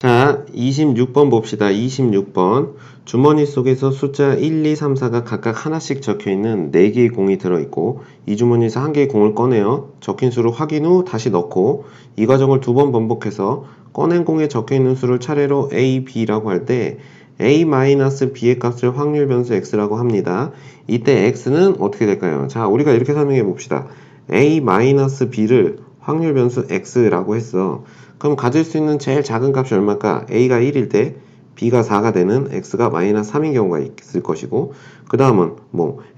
자, 26번 봅시다. 26번. 주머니 속에서 숫자 1, 2, 3, 4가 각각 하나씩 적혀있는 4개의 공이 들어있고 이 주머니에서 한 개의 공을 꺼내어 적힌 수를 확인 후 다시 넣고 이 과정을 2번 반복해서 꺼낸 공에 적혀있는 수를 차례로 A, B라고 할 때 A-B의 값을 확률 변수 X라고 합니다. 이때 X는 어떻게 될까요? 자, 우리가 이렇게 설명해 봅시다. A-B를 확률 변수 X라고 했어. 그럼 가질 수 있는 제일 작은 값이 얼마일까? A가 1일 때 B가 4가 되는 X가 마이너스 3인 경우가 있을 것이고 그 다음은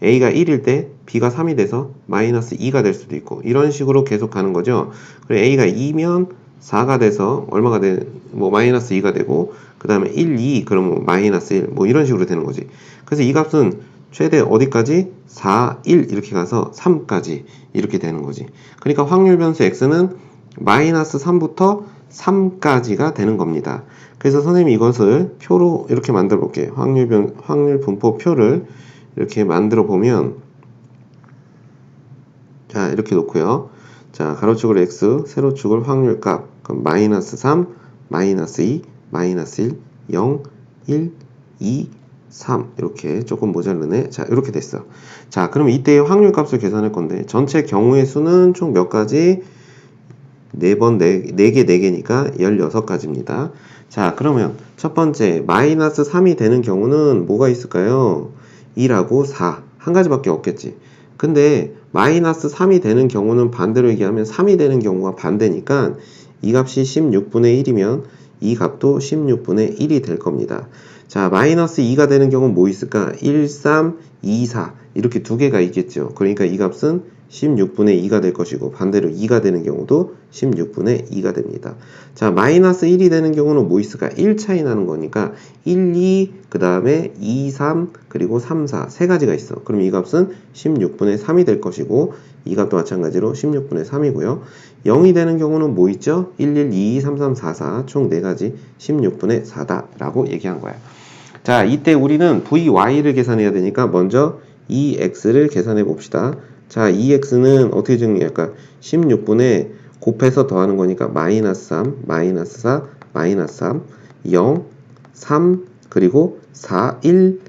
A가 1일 때 B가 3이 돼서 마이너스 2가 될 수도 있고 이런 식으로 계속 가는 거죠. 그리고 A가 2면 4가 돼서 얼마가 마이너스 2가 되고 그 다음에 1, 2 그러면 마이너스 1 이런 식으로 되는 거지. 그래서 이 값은 최대 어디까지? 4, 1 이렇게 가서 3까지 이렇게 되는 거지. 그러니까 확률 변수 X는 마이너스 3부터 3까지가 되는 겁니다. 그래서 선생님이 이것을 표로 이렇게 만들어 볼게요. 확률 분포 표를 이렇게 만들어 보면 자 이렇게 놓고요. 자 가로축을 x, 세로축을 확률값 그럼 마이너스 3, 마이너스 2, 마이너스 1, 0, 1, 2, 3 이렇게 조금 모자르네. 자 이렇게 됐어. 자 그럼 이때의 확률값을 계산할 건데 전체 경우의 수는 총 몇 가지? 4번, 4개, 4개니까 16가지입니다. 자, 그러면 첫 번째, 마이너스 3이 되는 경우는 뭐가 있을까요? 2하고 4. 한 가지밖에 없겠지. 근데 마이너스 3이 되는 경우는 반대로 얘기하면 3이 되는 경우가 반대니까 이 값이 16분의 1이면 이 값도 16분의 1이 될 겁니다. 자, 마이너스 2가 되는 경우는 뭐 있을까? 1, 3, 2, 4 이렇게 두 개가 있겠죠. 그러니까 이 값은 16분의 2가 될 것이고 반대로 2가 되는 경우도 16분의 2가 됩니다. 자, 마이너스 1이 되는 경우는 뭐 있을까? 1 차이 나는 거니까 1, 2, 그 다음에 2, 3, 그리고 3, 4 세 가지가 있어. 그럼 이 값은 16분의 3이 될 것이고 이 값도 마찬가지로 16분의 3이고요. 0이 되는 경우는 뭐 있죠? 1, 1, 2, 2, 3, 3, 4, 4 총 4가지 16분의 4다 라고 얘기한 거야. 자, 이때 우리는 VY를 계산해야 되니까 먼저 EX를 계산해 봅시다. 자, EX는 어떻게 정리할까? 16분의 곱해서 더하는 거니까 마이너스 3, 마이너스 4, 마이너스 3, 0, 3, 그리고 4, 1,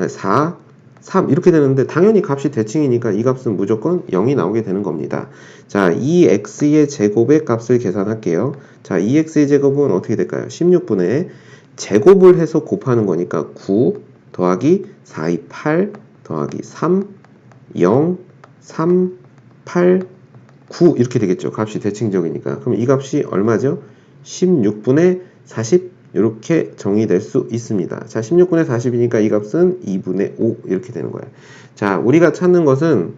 4, 3 이렇게 되는데 당연히 값이 대칭이니까 이 값은 무조건 0이 나오게 되는 겁니다. 자, EX의 제곱의 값을 계산할게요. 자, EX의 제곱은 어떻게 될까요? 16분의 제곱을 해서 곱하는 거니까 9 더하기 4, 2, 8 더하기 3, 0, 3, 8, 9 이렇게 되겠죠. 값이 대칭적이니까. 그럼 이 값이 얼마죠? 16분의 40 이렇게 정의될 수 있습니다. 자, 16분의 40이니까 이 값은 2분의 5 이렇게 되는 거예요. 자, 우리가 찾는 것은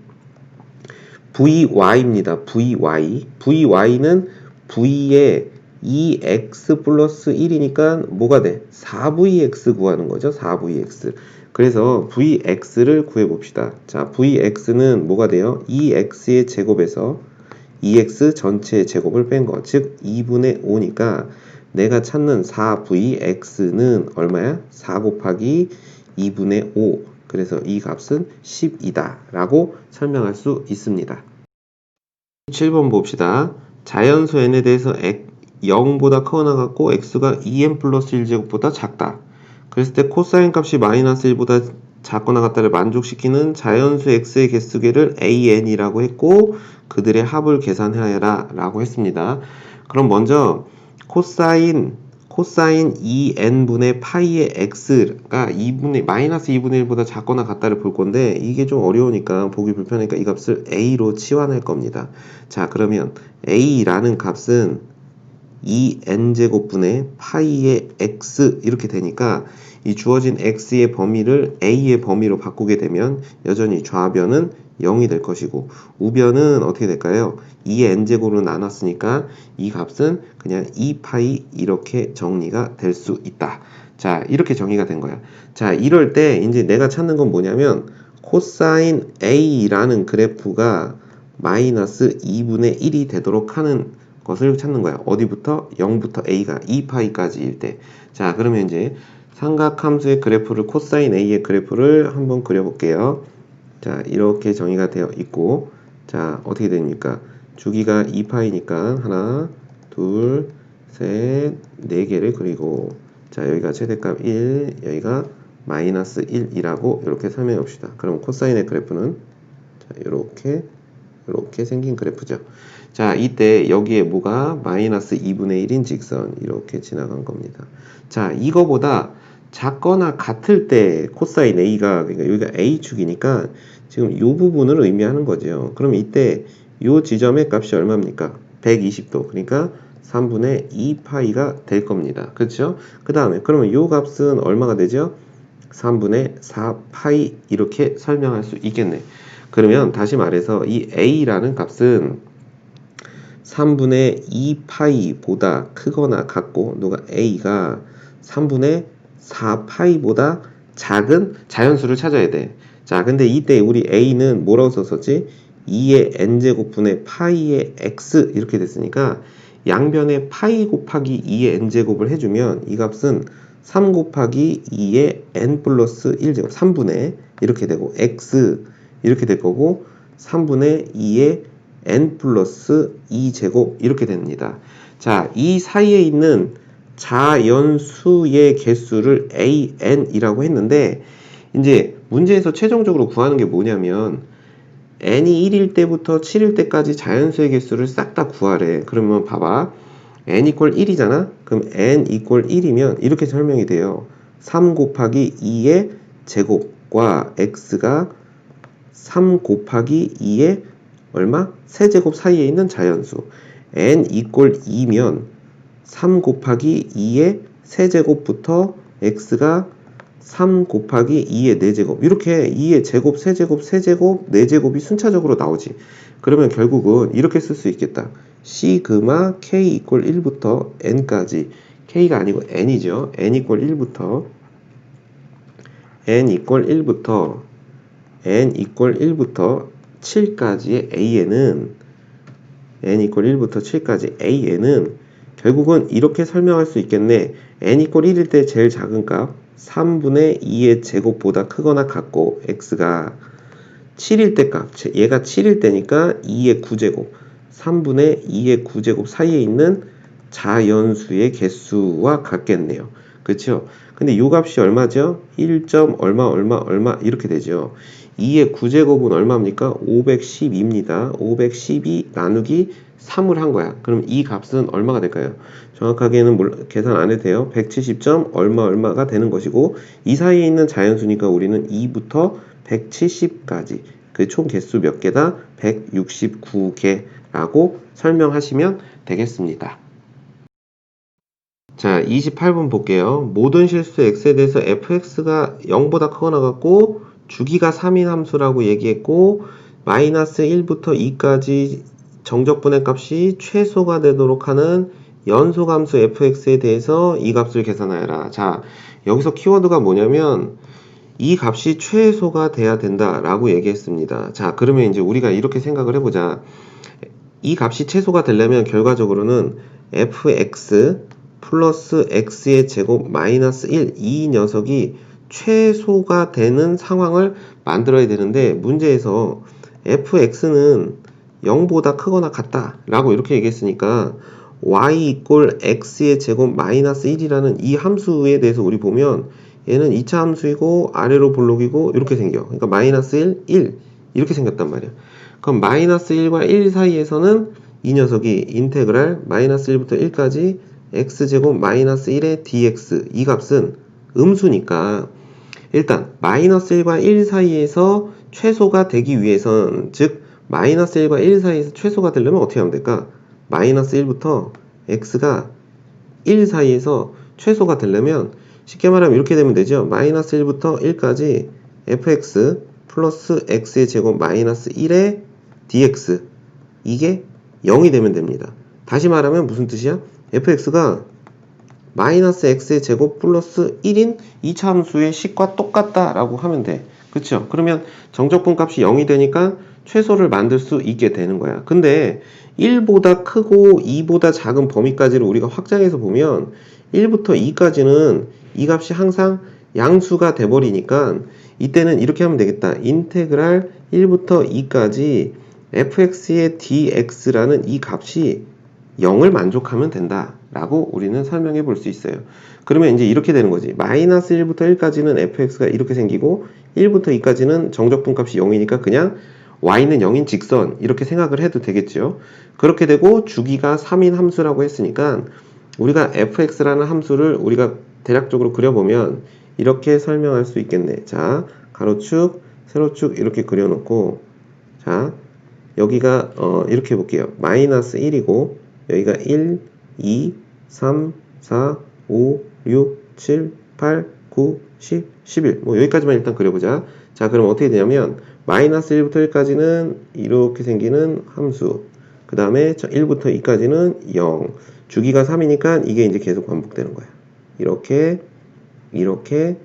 VY입니다. VY. VY는 V의 2x 플러스 1이니까 뭐가 돼? 4VX 구하는 거죠. 4VX. 그래서 VX를 구해봅시다. 자, VX는 뭐가 돼요? 2x의 제곱에서 2x 전체의 제곱을 뺀 거. 즉, 2분의 5니까 내가 찾는 4VX는 얼마야? 4 곱하기 2분의 5. 그래서 이 값은 10이다. 라고 설명할 수 있습니다. 7번 봅시다. 자연수 n에 대해서 0보다 커나 같고 x가 2n 플러스 1제곱보다 작다. 그랬을 때 코사인 값이 마이너스 1보다 작거나 같다를 만족시키는 자연수 x의 개수계를 an이라고 했고 그들의 합을 계산하여라 라고 했습니다. 그럼 먼저 코사인 2n분의 파이의 x가 마이너스 2분의 1보다 작거나 같다를 볼 건데 이게 좀 어려우니까 보기 불편하니까 이 값을 a로 치환할 겁니다. 자, 그러면 a라는 값은 2n제곱분의 파이의 x 이렇게 되니까 이 주어진 x의 범위를 a의 범위로 바꾸게 되면 여전히 좌변은 0이 될 것이고 우변은 어떻게 될까요? 2n제곱으로 나눴으니까 이 값은 그냥 2파이 이렇게 정리가 될 수 있다. 자, 이렇게 정의가 된 거야. 자, 이럴 때 이제 내가 찾는 건 뭐냐면 코사인 a라는 그래프가 마이너스 2분의 1이 되도록 하는 것을 찾는 거야. 어디부터? 0부터 a가 2파이까지일 때. 자, 그러면 이제 삼각함수의 그래프를 코사인 a의 그래프를 한번 그려볼게요. 자, 이렇게 정의가 되어 있고 자, 어떻게 됩니까? 주기가 2파이니까 하나, 둘, 셋, 4개를 그리고 자 여기가 최대값 1, 여기가 마이너스 1이라고 이렇게 설명해 봅시다. 그럼 코사인의 그래프는 자, 이렇게 생긴 그래프죠. 자 이때 여기에 뭐가 마이너스 2분의 1인 직선 이렇게 지나간 겁니다. 자 이거보다 작거나 같을 때 코사인 A가 그러니까 여기가 A축이니까 지금 이 부분을 의미하는 거죠. 그럼 이때 이 지점의 값이 얼마입니까? 120도. 그러니까 3분의 2파이가 될 겁니다. 그렇죠? 그 다음에 그러면 이 값은 얼마가 되죠? 3분의 4파이 이렇게 설명할 수 있겠네. 그러면 다시 말해서 이 A라는 값은 3분의 2파이보다 크거나 같고 누가 A가 3분의 4파이보다 작은 자연수를 찾아야 돼. 자, 근데 이때 우리 A는 뭐라고 썼었지? 2의 n제곱분의 파이의 x 이렇게 됐으니까 양변에 파이 곱하기 2의 n제곱을 해주면 이 값은 3 곱하기 2의 n 플러스 1제곱 3분의 이렇게 되고 x 이렇게 될 거고 3분의 2의 n 플러스 2제곱 이렇게 됩니다. 자, 이 사이에 있는 자연수의 개수를 an이라고 했는데 이제 문제에서 최종적으로 구하는 게 뭐냐면 n이 1일 때부터 7일 때까지 자연수의 개수를 싹 다 구하래. 그러면 봐봐. n 이퀄 1이잖아? 그럼 n 이퀄 1이면 이렇게 설명이 돼요. 3 곱하기 2의 제곱과 x가 3 곱하기 2의 얼마? 세제곱 사이에 있는 자연수. n 이퀄 2면 3 곱하기 2의 세제곱부터 x가 3 곱하기 2의 4제곱 이렇게 2의 제곱, 세제곱, 세제곱, 4제곱이 순차적으로 나오지. 그러면 결국은 이렇게 쓸 수 있겠다. 시그마 k 이퀄 1부터 n까지 k가 아니고 n이죠. n 이퀄 1부터 n 이퀄 1부터 7까지의 an은 n 이퀄 1부터 7까지 an은 결국은 이렇게 설명할 수 있겠네. n 이퀄 1일 때 제일 작은 값 3분의 2의 제곱보다 크거나 같고 x가 7일 때 값 얘가 7일 때니까 2의 9제곱 3분의 2의 9제곱 사이에 있는 자연수의 개수와 같겠네요. 그렇죠? 근데 요 값이 얼마죠? 1. 얼마 이렇게 되죠. 2의 9제곱은 얼마입니까? 512입니다. 512 나누기 3을 한 거야. 그럼 이 값은 얼마가 될까요? 정확하게는 계산 안 해도 돼요. 170점 얼마가 되는 것이고 이 사이에 있는 자연수니까 우리는 2부터 170까지 그 총 개수 몇 개다? 169개라고 설명하시면 되겠습니다. 자, 28번 볼게요. 모든 실수 x에 대해서 fx가 0보다 크거나 같고 주기가 3인 함수라고 얘기했고 마이너스 1부터 2까지 정적분의 값이 최소가 되도록 하는 연소함수 fx에 대해서 이 값을 계산하여라. 자, 여기서 키워드가 뭐냐면 이 값이 최소가 돼야 된다 라고 얘기했습니다. 자, 그러면 이제 우리가 이렇게 생각을 해보자. 이 값이 최소가 되려면 결과적으로는 fx 플러스 x의 제곱 마이너스 1 이 녀석이 최소가 되는 상황을 만들어야 되는데 문제에서 fx는 0보다 크거나 같다 라고 이렇게 얘기했으니까 y 이꼴 x의 제곱 마이너스 1이라는 이 함수에 대해서 우리 보면 얘는 2차 함수이고 아래로 볼록이고 이렇게 생겨. 그러니까 마이너스 1 이렇게 생겼단 말이야. 그럼 마이너스 1과 1 사이에서는 이 녀석이 인테그랄 마이너스 1부터 1까지 x제곱 마이너스 1의 dx 이 값은 음수니까 일단 마이너스 1과 1 사이에서 최소가 되기 위해선 즉 마이너스 1과 1 사이에서 최소가 되려면 어떻게 하면 될까? 마이너스 1부터 x가 1 사이에서 최소가 되려면 쉽게 말하면 이렇게 되면 되죠. 마이너스 1부터 1까지 fx 플러스 x의 제곱 마이너스 1의 dx 이게 0이 되면 됩니다. 다시 말하면 무슨 뜻이야? fx가 마이너스 x의 제곱 플러스 1인 2차 함수의 식과 똑같다 라고 하면 돼. 그쵸? 그러면 정적분 값이 0이 되니까 최소를 만들 수 있게 되는 거야. 근데 1보다 크고 2보다 작은 범위까지를 우리가 확장해서 보면 1부터 2까지는 이 값이 항상 양수가 돼버리니까 이때는 이렇게 하면 되겠다. 인테그랄 1부터 2까지 fx의 dx라는 이 값이 0을 만족하면 된다 라고 우리는 설명해 볼 수 있어요. 그러면 이제 이렇게 되는 거지. 마이너스 1부터 1까지는 fx가 이렇게 생기고 1부터 2까지는 정적분값이 0이니까 그냥 y는 0인 직선 이렇게 생각을 해도 되겠죠. 그렇게 되고 주기가 3인 함수라고 했으니까 우리가 fx라는 함수를 우리가 대략적으로 그려보면 이렇게 설명할 수 있겠네. 자, 가로축, 세로축 이렇게 그려놓고 자, 여기가 이렇게 해볼게요. 마이너스 1이고 여기가 1, 2, 3, 4, 5, 6, 7, 8, 9, 10, 11 뭐 여기까지만 일단 그려보자. 자, 그럼 어떻게 되냐면 마이너스 1부터 1까지는 이렇게 생기는 함수, 그 다음에 1부터 2까지는 0, 주기가 3이니까 이게 이제 계속 반복되는 거야. 이렇게 이렇게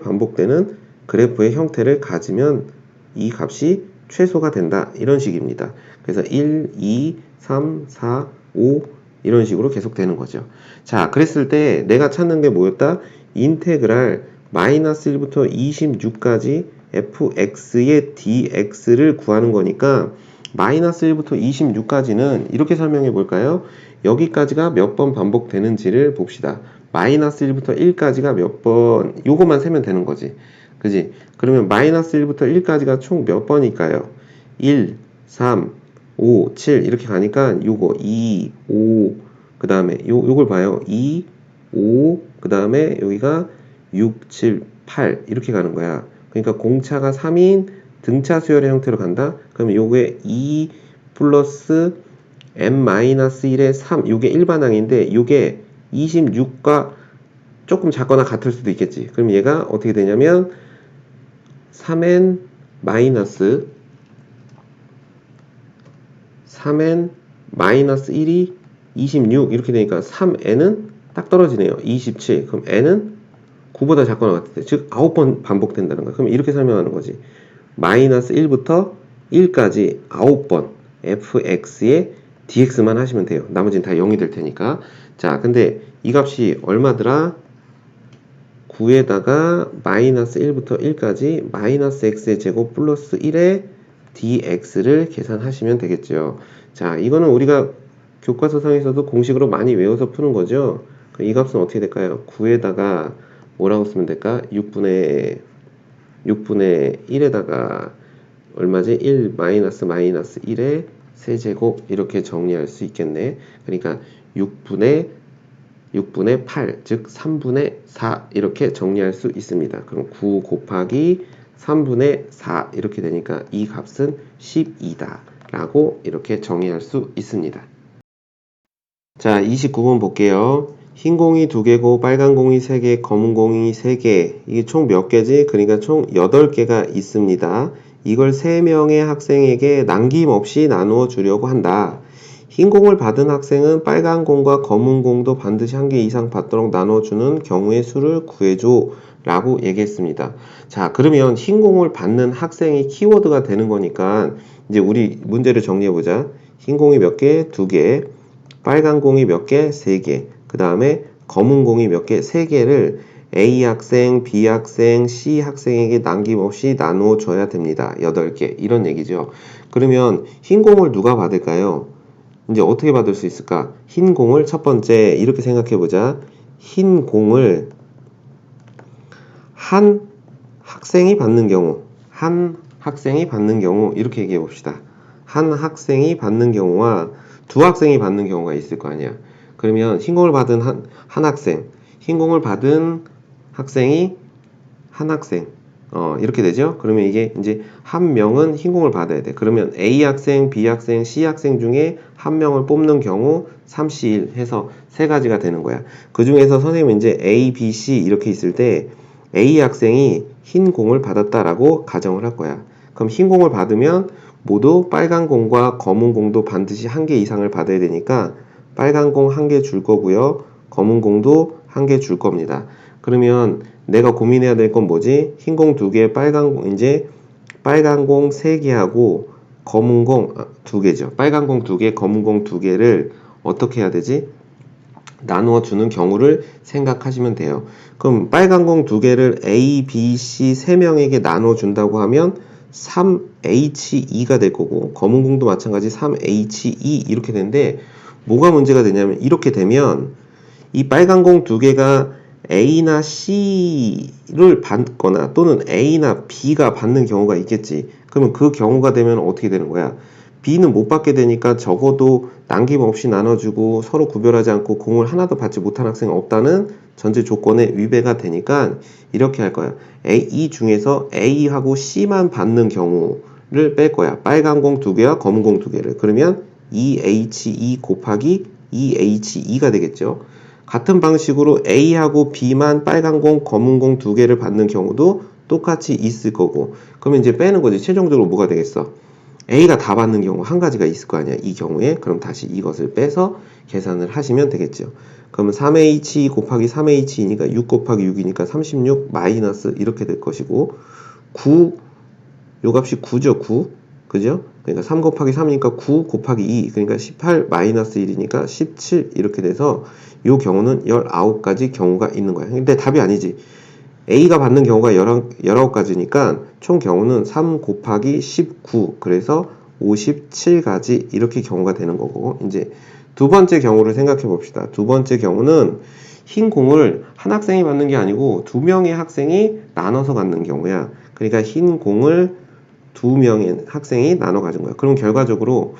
반복되는 그래프의 형태를 가지면 이 값이 최소가 된다, 이런 식입니다. 그래서 1, 2, 3, 4, 5 이런 식으로 계속 되는 거죠. 자, 그랬을 때 내가 찾는 게 뭐였다? 인테그랄 마이너스 1부터 26까지 fx의 dx를 구하는 거니까 마이너스 1부터 26까지는 이렇게 설명해 볼까요? 여기까지가 몇 번 반복되는지를 봅시다. 마이너스 1부터 1까지가 몇 번, 요것만 세면 되는 거지. 그지? 그러면 마이너스 1부터 1까지가 총 몇 번일까요? 1, 3, 5, 7 이렇게 가니까 요거 2, 5, 그 다음에 요걸 봐요. 2, 5, 그 다음에 여기가 6, 7, 8 이렇게 가는 거야. 그러니까 공차가 3인 등차 수열의 형태로 간다. 그러면 요게 2 플러스 n-1의 3, 요게 일반항인데 요게 26과 조금 작거나 같을 수도 있겠지. 그럼 얘가 어떻게 되냐면 3n 마이너스 1이 26 이렇게 되니까 3n은 딱 떨어지네요. 27. 그럼 n은 9보다 작거나 같을 때, 즉 9번 반복된다는 거야. 그럼 이렇게 설명하는 거지. 마이너스 1부터 1까지 9번 fx의 dx만 하시면 돼요. 나머지는 다 0이 될 테니까. 자, 근데 이 값이 얼마더라? 9에다가 마이너스 1부터 1까지 마이너스 x의 제곱 플러스 1의 dx를 계산하시면 되겠죠. 자, 이거는 우리가 교과서상에서도 공식으로 많이 외워서 푸는 거죠. 이 값은 어떻게 될까요? 9에다가 뭐라고 쓰면 될까? 6분의 1에다가 얼마지? 1 마이너스 1의 세제곱 이렇게 정리할 수 있겠네. 그러니까 6분의 8, 즉 3분의 4 이렇게 정리할 수 있습니다. 그럼 9 곱하기 3분의 4 이렇게 되니까 이 값은 12다 라고 이렇게 정의할 수 있습니다. 자, 29번 볼게요. 흰 공이 2개고 빨간 공이 3개, 검은 공이 3개. 이게 총 몇 개지? 그러니까 총 8개가 있습니다. 이걸 3명의 학생에게 남김없이 나누어 주려고 한다. 흰 공을 받은 학생은 빨간 공과 검은 공도 반드시 1개 이상 받도록 나눠주는 경우의 수를 구해줘 라고 얘기했습니다. 자, 그러면 흰 공을 받는 학생이 키워드가 되는 거니까 이제 우리 문제를 정리해보자. 흰 공이 몇 개? 2개. 빨간 공이 몇 개? 3개. 그 다음에 검은 공이 몇 개? 3개를 A 학생, B 학생, C 학생에게 남김없이 나누어 줘야 됩니다. 8개. 이런 얘기죠. 그러면 흰 공을 누가 받을까요? 이제 어떻게 받을 수 있을까? 흰 공을 첫 번째 이렇게 생각해보자. 흰 공을 한 학생이 받는 경우 이렇게 얘기해 봅시다. 한 학생이 받는 경우와 두 학생이 받는 경우가 있을 거 아니야. 그러면 흰 공을 받은 한 학생, 흰 공을 받은 학생이 한 학생, 이렇게 되죠. 그러면 이게 이제 한 명은 흰 공을 받아야 돼. 그러면 A 학생, B 학생, C 학생 중에 한 명을 뽑는 경우 3C1 해서 세 가지가 되는 거야. 그 중에서 선생님은 이제 A, B, C 이렇게 있을 때 A 학생이 흰 공을 받았다라고 가정을 할 거야. 그럼 흰 공을 받으면 모두 빨간 공과 검은 공도 반드시 1개 이상을 받아야 되니까 빨간 공 1개 줄 거고요. 검은 공도 1개 줄 겁니다. 그러면 내가 고민해야 될 건 뭐지? 흰 공 2개, 빨간 공, 이제 빨간 공 3개하고 검은 공 2개죠. 빨간 공 2개, 검은 공 2개를 어떻게 해야 되지? 나누어 주는 경우를 생각하시면 돼요. 그럼 빨간 공 2개를 A, B, C 3명에게 나눠 준다고 하면 3H2가 될 거고 검은 공도 마찬가지 3H2 이렇게 되는데 뭐가 문제가 되냐면 이렇게 되면 이 빨간 공 두 개가 A나 C를 받거나 또는 A나 B가 받는 경우가 있겠지. 그러면 그 경우가 되면 어떻게 되는 거야? B는 못 받게 되니까 적어도 남김없이 나눠주고 서로 구별하지 않고 공을 하나도 받지 못한 학생은 없다는 전제 조건에 위배가 되니까 이렇게 할 거야. 이 중에서 A하고 C만 받는 경우를 뺄 거야. 빨간 공 두 개와 검은 공 두 개를. 그러면 2H2 곱하기 2H2가 되겠죠. 같은 방식으로 A하고 B만 빨간 공, 검은 공 두 개를 받는 경우도 똑같이 있을 거고. 그러면 이제 빼는 거지. 최종적으로 뭐가 되겠어? A가 다 받는 경우 한 가지가 있을 거 아니야. 이 경우에. 그럼 다시 이것을 빼서 계산을 하시면 되겠죠. 그러면 3H 곱하기 3H이니까 6 곱하기 6이니까 36 마이너스 이렇게 될 것이고 9, 요 값이 9죠. 9. 그죠? 그러니까 3 곱하기 3이니까 9 곱하기 2. 그러니까 18 마이너스 1이니까 17 이렇게 돼서 요 경우는 19가지 경우가 있는 거야. 근데 답이 아니지. A가 받는 경우가 19가지니까 총 경우는 3 곱하기 19 그래서 57가지 이렇게 경우가 되는 거고 이제 두 번째 경우를 생각해 봅시다. 두 번째 경우는 흰 공을 한 학생이 받는 게 아니고 두 명의 학생이 나눠서 갖는 경우야. 그러니까 흰 공을 두 명의 학생이 나눠 가진 거야. 그럼 결과적으로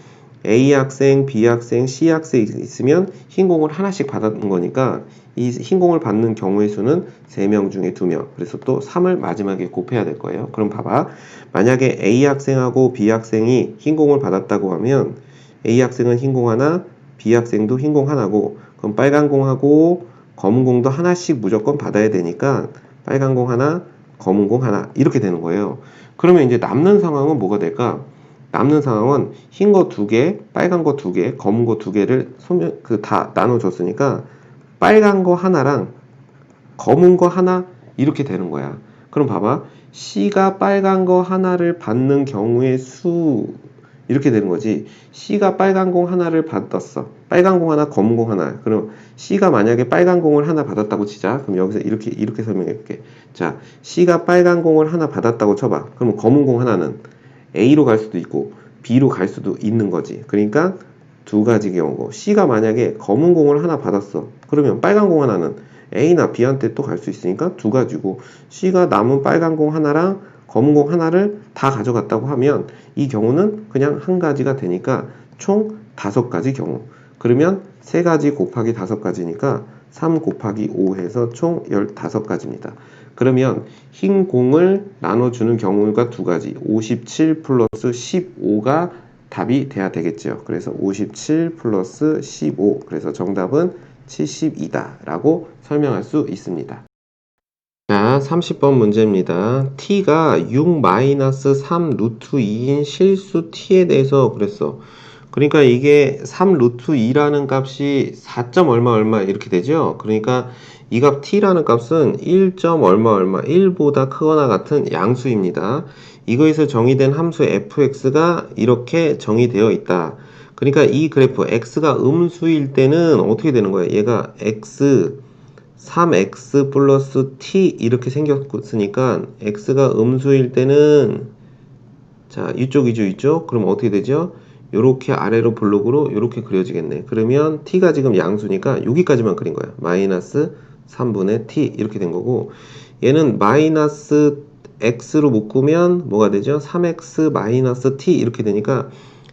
A 학생, B 학생, C 학생이 있으면 흰 공을 하나씩 받는 거니까 이 흰 공을 받는 경우의 수는 3명 중에 2명. 그래서 또 3을 마지막에 곱해야 될 거예요. 그럼 봐봐. 만약에 A 학생하고 B 학생이 흰 공을 받았다고 하면 A 학생은 흰 공 하나, B 학생도 흰 공 하나고 그럼 빨간 공하고 검은 공도 하나씩 무조건 받아야 되니까 빨간 공 하나, 검은 공 하나 이렇게 되는 거예요. 그러면 이제 남는 상황은 뭐가 될까? 남는 상황은 흰 거 2개, 빨간 거 2개, 검은 거 2개를 다 나눠줬으니까 빨간 거 하나랑 검은 거 하나 이렇게 되는 거야. 그럼 봐봐. C가 빨간 거 하나를 받는 경우의 수 이렇게 되는 거지. C가 빨간 공 하나를 받았어. 빨간 공 하나, 검은 공 하나. 그럼 C가 만약에 빨간 공을 하나 받았다고 치자. 그럼 여기서 이렇게 설명해 볼게. 자, C가 빨간 공을 하나 받았다고 쳐봐. 그럼 검은 공 하나는 A로 갈 수도 있고 B로 갈 수도 있는 거지. 그러니까 두 가지 경우고 C가 만약에 검은 공을 하나 받았어. 그러면 빨간 공 하나는 A나 B한테 또 갈 수 있으니까 두 가지고 C가 남은 빨간 공 하나랑 검은 공 하나를 다 가져갔다고 하면 이 경우는 그냥 한 가지가 되니까 총 5가지 경우. 그러면 3가지 곱하기 5가지니까 3 곱하기 5 해서 총 15가지입니다. 그러면 흰 공을 나눠주는 경우가 두 가지. 57 플러스 15가 답이 돼야 되겠죠. 그래서 57 플러스 15. 그래서 정답은 72다 라고 설명할 수 있습니다. 자, 30번 문제입니다. t가 6-3 루트 2인 실수 t에 대해서 그랬어. 그러니까 이게 3 루트 2라는 값이 4점 얼마 얼마 이렇게 되죠. 그러니까 이 값 t라는 값은 1점 얼마 얼마 1보다 크거나 같은 양수입니다. 이거에서 정의된 함수 fx가 이렇게 정의되어 있다. 그러니까 이 그래프 x가 음수일 때는 어떻게 되는 거야? 얘가 x 3x 플러스 t 이렇게 생겼으니까 x가 음수일 때는 자 이쪽이죠 이쪽 그럼 어떻게 되죠? 요렇게 아래로 블록으로 요렇게 그려지겠네. 그러면 t가 지금 양수니까 여기까지만 그린 거야. 마이너스 3분의 t 이렇게 된 거고 얘는 마이너스 x로 묶으면 뭐가 되죠? 3x 마이너스 t 이렇게 되니까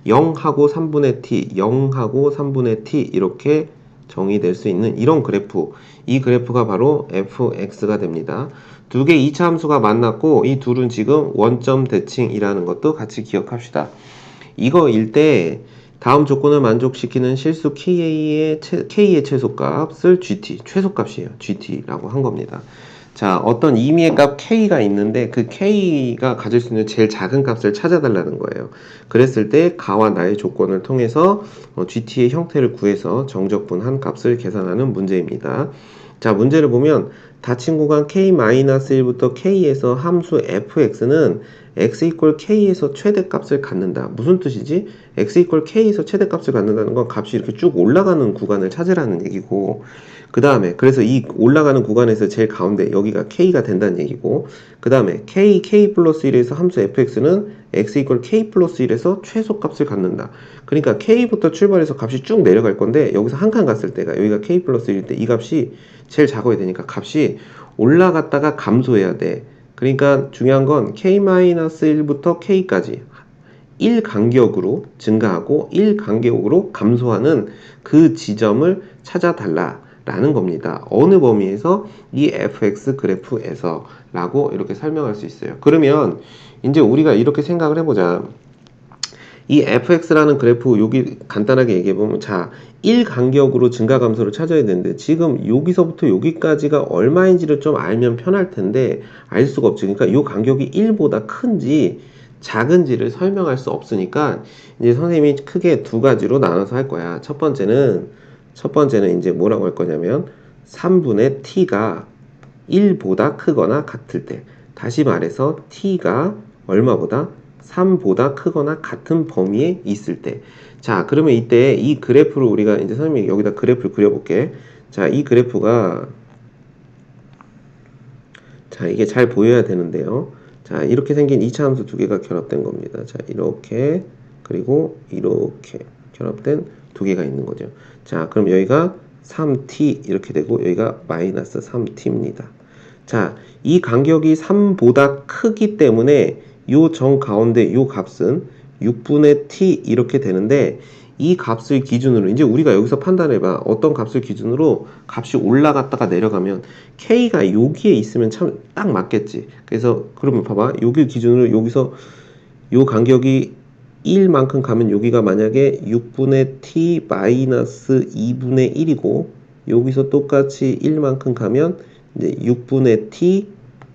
0하고 3분의 t 0하고 3분의 t 이렇게 정의될 수 있는 이런 그래프. 이 그래프가 바로 fx가 됩니다. 두 개 2차 함수가 만났고 이 둘은 지금 원점 대칭이라는 것도 같이 기억합시다. 이거일 때 다음 조건을 만족시키는 실수 K의 최소값을 GT, 최소값이에요. GT라고 한 겁니다. 자, 어떤 임의의 값 K가 있는데 그 K가 가질 수 있는 제일 작은 값을 찾아달라는 거예요. 그랬을 때 가와 나의 조건을 통해서 GT의 형태를 구해서 정적분한 값을 계산하는 문제입니다. 자, 문제를 보면 닫힌 구간 K-1부터 K에서 함수 fx는 x 이퀄 k에서 최대값을 갖는다. 무슨 뜻이지? x 이퀄 k에서 최대값을 갖는다는 건 값이 이렇게 쭉 올라가는 구간을 찾으라는 얘기고 그 다음에 그래서 이 올라가는 구간에서 제일 가운데 여기가 k가 된다는 얘기고 그 다음에 k 플러스 1에서 함수 fx는 x 이퀄 k 플러스 1에서 최소값을 갖는다. 그러니까 k부터 출발해서 값이 쭉 내려갈 건데 여기서 한 칸 갔을 때가 여기가 k 플러스 1일 때 이 값이 제일 작아야 되니까 값이 올라갔다가 감소해야 돼. 그러니까 중요한 건 k-1부터 k까지 1 간격으로 증가하고 1 간격으로 감소하는 그 지점을 찾아달라 라는 겁니다. 어느 범위에서? 이 fx 그래프에서 라고 이렇게 설명할 수 있어요. 그러면 이제 우리가 이렇게 생각을 해보자. 이 fx라는 그래프 여기 간단하게 얘기해보면 자 1 간격으로 증가 감소를 찾아야 되는데 지금 여기서부터 여기까지가 얼마인지를 좀 알면 편할 텐데 알 수가 없지. 그러니까 이 간격이 1보다 큰지 작은지를 설명할 수 없으니까 이제 선생님이 크게 두 가지로 나눠서 할 거야. 첫 번째는 이제 뭐라고 할 거냐면 3분의 t가 1보다 크거나 같을 때, 다시 말해서 t가 얼마보다 3보다 크거나 같은 범위에 있을 때. 자, 그러면 이때 이 그래프를 우리가 이제 선생님이 여기다 그래프를 그려볼게. 자, 이 그래프가 자, 이게 잘 보여야 되는데요. 자, 이렇게 생긴 2차 함수 두 개가 결합된 겁니다. 자, 이렇게 그리고 이렇게 결합된 두 개가 있는 거죠. 자, 그럼 여기가 3t 이렇게 되고 여기가 마이너스 3t입니다. 자, 이 간격이 3보다 크기 때문에 요 정 가운데 요 값은 6분의 t 이렇게 되는데 이 값을 기준으로 이제 우리가 여기서 판단해봐. 어떤 값을 기준으로 값이 올라갔다가 내려가면 k가 여기에 있으면 참 딱 맞겠지. 그래서 그러면 봐봐. 여기 기준으로 여기서 요 간격이 1만큼 가면 여기가 만약에 6분의 t 마이너스 2분의 1이고 여기서 똑같이 1만큼 가면 이제 6분의 t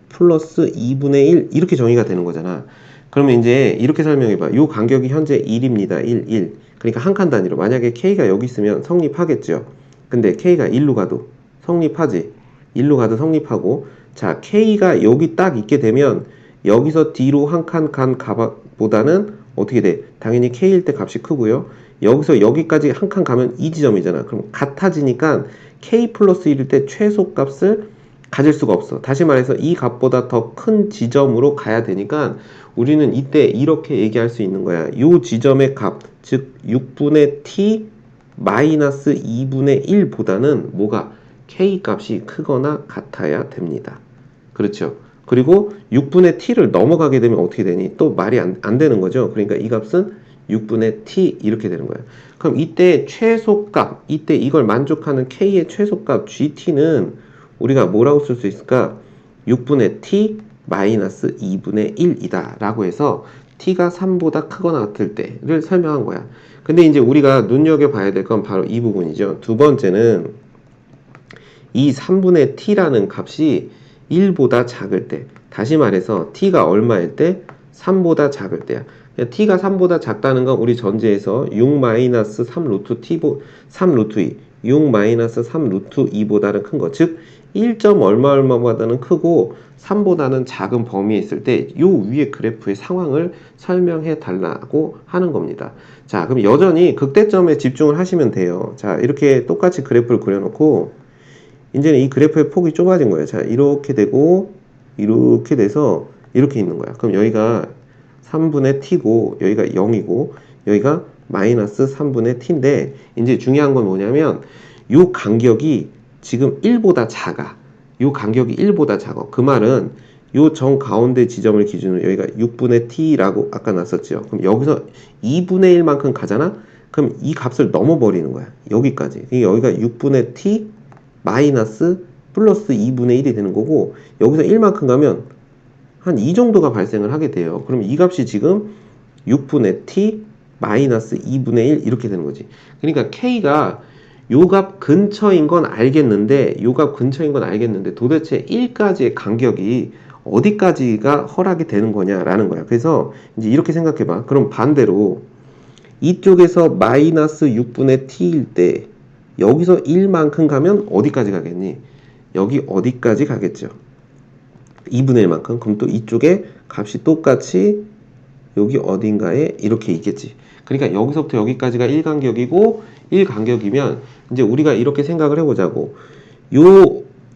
플러스 2분의 1 이렇게 정의가 되는 거잖아. 그러면 이제 이렇게 설명해봐. 요 간격이 현재 1입니다. 1. 그러니까 한 칸 단위로 만약에 k가 여기 있으면 성립하겠죠. 근데 k가 1로 가도 성립하지. 1로 가도 성립하고 자 k가 여기 딱 있게 되면 여기서 뒤로 한 칸 간 값보다는 어떻게 돼? 당연히 k일 때 값이 크고요. 여기서 여기까지 한 칸 가면 이 지점이잖아. 그럼 같아지니까 k 플러스 1일 때 최소값을 가질 수가 없어. 다시 말해서 이 값보다 더 큰 지점으로 가야 되니까 우리는 이때 이렇게 얘기할 수 있는 거야. 이 지점의 값, 즉 6분의 t 마이너스 2분의 1보다는 뭐가? k 값이 크거나 같아야 됩니다. 그렇죠? 그리고 6분의 t를 넘어가게 되면 어떻게 되니? 또 말이 안 되는 거죠. 그러니까 이 값은 6분의 t 이렇게 되는 거예요. 그럼 이때 최소값, 이때 이걸 만족하는 k의 최소값 gt는 우리가 뭐라고 쓸 수 있을까? 6분의 t 마이너스 2분의 1이다 라고 해서 t가 3보다 크거나 같을 때를 설명한 거야. 근데 이제 우리가 눈여겨봐야 될 건 바로 이 부분이죠. 두 번째는 이 3분의 t라는 값이 1보다 작을 때, 다시 말해서 t가 얼마일 때? 3보다 작을 때야. t가 3보다 작다는 건 우리 전제에서 6-3 루트 2, 6-3 루트 2보다는 큰 거. 즉 1점 얼마보다는 크고 3보다는 작은 범위에 있을 때 요 위에 그래프의 상황을 설명해 달라고 하는 겁니다. 자, 그럼 여전히 극대점에 집중을 하시면 돼요. 자, 이렇게 똑같이 그래프를 그려놓고 이제는 이 그래프의 폭이 좁아진 거예요. 자, 이렇게 되고 이렇게 돼서 이렇게 있는 거야. 그럼 여기가 3분의 t고 여기가 0이고 여기가 마이너스 3분의 t인데 이제 중요한 건 뭐냐면 요 간격이 지금 1보다 작아. 요 간격이 1보다 작아. 그 말은 요 정 가운데 지점을 기준으로 여기가 6분의 t라고 아까 놨었죠. 그럼 여기서 2분의 1만큼 가잖아? 그럼 이 값을 넘어버리는 거야. 여기까지. 여기가 6분의 t 마이너스 플러스 2분의 1이 되는 거고 여기서 1만큼 가면 한 이 정도가 발생을 하게 돼요. 그럼 이 값이 지금 6분의 t 마이너스 2분의 1 이렇게 되는 거지. 그러니까 k가 요 값 근처인 건 알겠는데 도대체 1까지의 간격이 어디까지가 허락이 되는 거냐라는 거야. 그래서 이제 이렇게 생각해봐. 그럼 반대로 이쪽에서 마이너스 6분의 t일 때 여기서 1만큼 가면 어디까지 가겠니? 여기 어디까지 가겠죠. 2분의 1만큼. 그럼 또 이쪽에 값이 똑같이 여기 어딘가에 이렇게 있겠지. 그러니까 여기서부터 여기까지가 1간격이고 1간격이면 이제 우리가 이렇게 생각을 해보자고.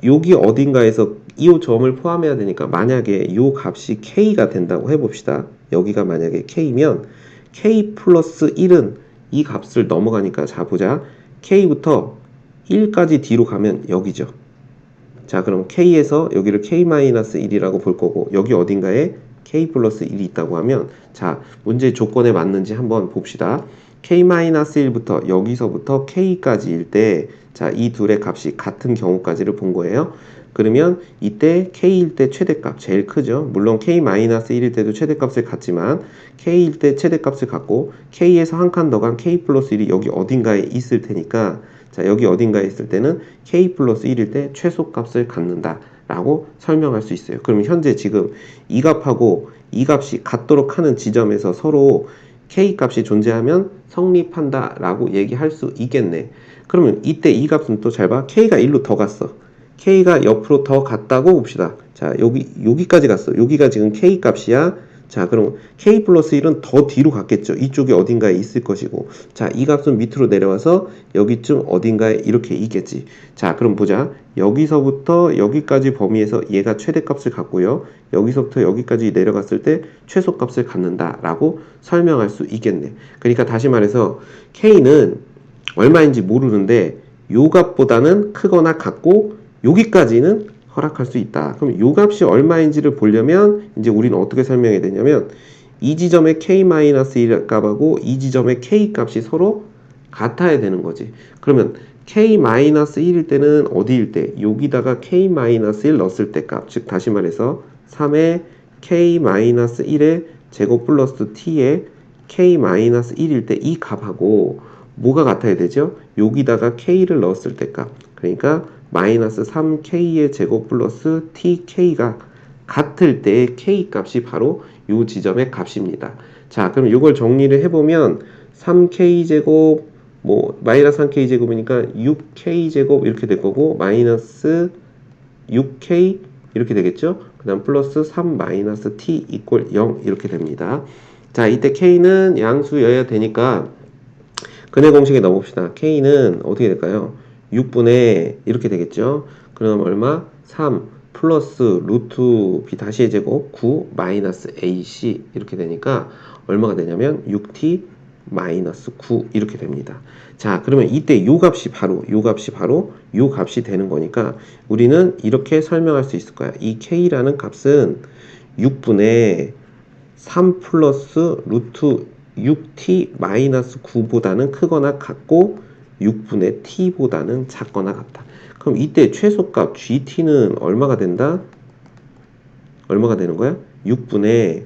여기 어딘가에서 이 점을 포함해야 되니까 만약에 요 값이 k가 된다고 해봅시다. 여기가 만약에 k면 k 플러스 1은 이 값을 넘어가니까 자 보자. k부터 1까지 뒤로 가면 여기죠. 자 그럼 k에서 여기를 k-1이라고 볼 거고 여기 어딘가에 k 플러스 1이 있다고 하면 자 문제 조건에 맞는지 한번 봅시다. k-1부터 여기서부터 k까지일 때 자 이 둘의 값이 같은 경우까지를 본 거예요. 그러면 이때 k일 때 최대값 제일 크죠. 물론 k-1일 때도 최대값을 갖지만 k일 때 최대값을 갖고 k에서 한 칸 더 간 k 플러스 1이 여기 어딘가에 있을 테니까 자 여기 어딘가에 있을 때는 k 플러스 1일 때 최소값을 갖는다 라고 설명할 수 있어요. 그럼 현재 지금 이 값하고 이 값이 같도록 하는 지점에서 서로 k 값이 존재하면 성립한다 라고 얘기할 수 있겠네. 그러면 이때 이 값은 또 잘 봐. k가 1로 더 갔어. k가 옆으로 더 갔다고 봅시다. 자 여기까지 갔어. 여기가 지금 k 값이야. 자 그럼 k 플러스 1은 더 뒤로 갔겠죠. 이쪽에 어딘가에 있을 것이고 자 이 값은 밑으로 내려와서 여기쯤 어딘가에 이렇게 있겠지. 자 그럼 보자. 여기서부터 여기까지 범위에서 얘가 최대값을 갖고요. 여기서부터 여기까지 내려갔을 때 최소값을 갖는다 라고 설명할 수 있겠네. 그러니까 다시 말해서 k는 얼마인지 모르는데 요 값보다는 크거나 같고 여기까지는 허락할 수 있다. 그럼 요 값이 얼마인지를 보려면 이제 우리는 어떻게 설명해야 되냐면 이 지점의 k-1 값하고 이 지점의 k 값이 서로 같아야 되는 거지. 그러면 k-1일 때는 어디일 때? 여기다가 k-1 넣었을 때 값. 즉 다시 말해서 3의 k-1의 제곱 플러스 t의 k-1일 때 이 값하고 뭐가 같아야 되죠? 여기다가 k를 넣었을 때 값. 그러니까 마이너스 3k의 제곱 플러스 tk가 같을 때의 k 값이 바로 이 지점의 값입니다. 자, 그럼 이걸 정리를 해보면 3k 제곱 마이너스 3k 제곱이니까 6k 제곱 이렇게 될 거고 마이너스 6k 이렇게 되겠죠? 그 다음 플러스 3 마이너스 t 이퀄 0 이렇게 됩니다. 자, 이때 k는 양수여야 되니까 근해 공식에 넣어봅시다. k는 어떻게 될까요? 6분의 이렇게 되겠죠. 그럼 얼마? 3 플러스 루트 b 다시의 제곱 9 마이너스 ac 이렇게 되니까 얼마가 되냐면 6t 마이너스 9 이렇게 됩니다. 자 그러면 이때 요 값이 바로 요 값이 되는 거니까 우리는 이렇게 설명할 수 있을 거야. 이 k라는 값은 6분의 3 플러스 루트 6t 마이너스 9보다는 크거나 같고 6분의 t보다는 작거나 같다. 그럼 이때 최소값 gt는 얼마가 된다? 얼마가 되는 거야? 6분의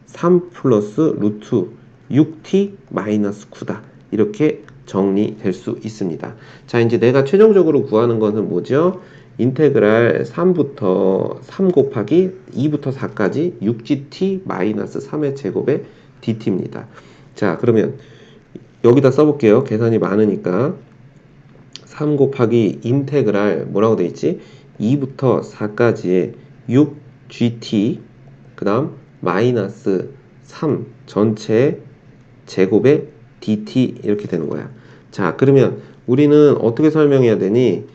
3 플러스 루트 6t 마이너스 9다. 이렇게 정리될 수 있습니다. 자, 이제 내가 최종적으로 구하는 것은 뭐죠? 인테그랄 3부터 3 곱하기 2부터 4까지 6gt 마이너스 3의 제곱의 dt입니다. 자, 그러면 여기다 써볼게요. 계산이 많으니까 3 곱하기 인테그랄 뭐라고 돼 있지? 2부터 4까지의 6gt 그 다음 마이너스 3 전체 제곱의 dt 이렇게 되는 거야. 자 그러면 우리는 어떻게 설명해야 되니?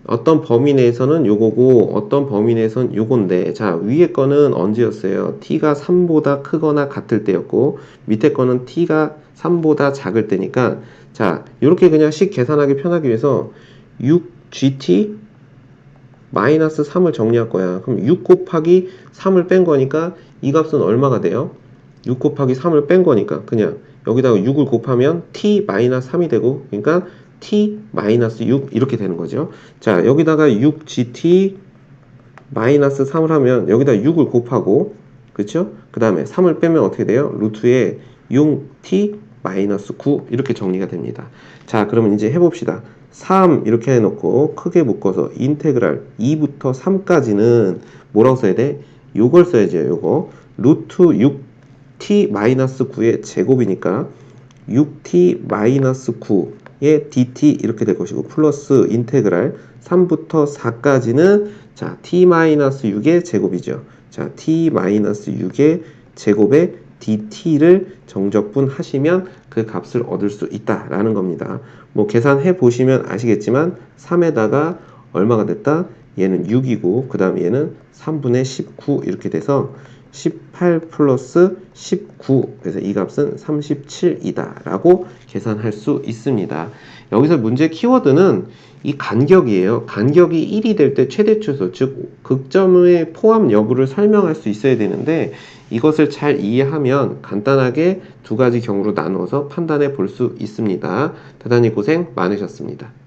어떤 범위 내에서는 요거고 어떤 범위 내에서는 요건데 자 위에 거는 언제였어요? t가 3보다 크거나 같을 때였고 밑에 거는 t가 3보다 작을 때니까 자 이렇게 그냥 식 계산하기 편하기 위해서 6gt 마이너스 3을 정리할 거야. 그럼 6 곱하기 3을 뺀 거니까 이 값은 얼마가 돼요? 6 곱하기 3을 뺀 거니까 그냥 여기다가 6을 곱하면 t 마이너스 3이 되고 그러니까 t 마이너스 6 이렇게 되는 거죠. 자 여기다가 6gt 마이너스 3을 하면 여기다 6을 곱하고 그쵸? 그 다음에 3을 빼면 어떻게 돼요? 루트에 6t 마이너스 9 이렇게 정리가 됩니다. 자 그러면 이제 해봅시다. 3 이렇게 해놓고 크게 묶어서 인테그랄 2부터 3까지는 뭐라고 써야 돼? 요걸 써야죠. 요거 루트 6t 마이너스 9의 제곱이니까 6t 마이너스 9의 dt 이렇게 될 것이고 플러스 인테그랄 3부터 4까지는 자 t 마이너스 6의 제곱이죠. 자 t 마이너스 6의 제곱의 dt를 정적분 하시면 그 값을 얻을 수 있다라는 겁니다. 뭐 계산해 보시면 아시겠지만 3에다가 얼마가 됐다? 얘는 6이고 그 다음에 얘는 3분의 19 이렇게 돼서 18 플러스 19, 그래서 이 값은 37이다 라고 계산할 수 있습니다. 여기서 문제 키워드는 이 간격이에요. 간격이 1이 될 때 최대추수, 즉 극점의 포함 여부를 설명할 수 있어야 되는데 이것을 잘 이해하면 간단하게 두 가지 경우로 나누어서 판단해 볼 수 있습니다. 대단히 고생 많으셨습니다.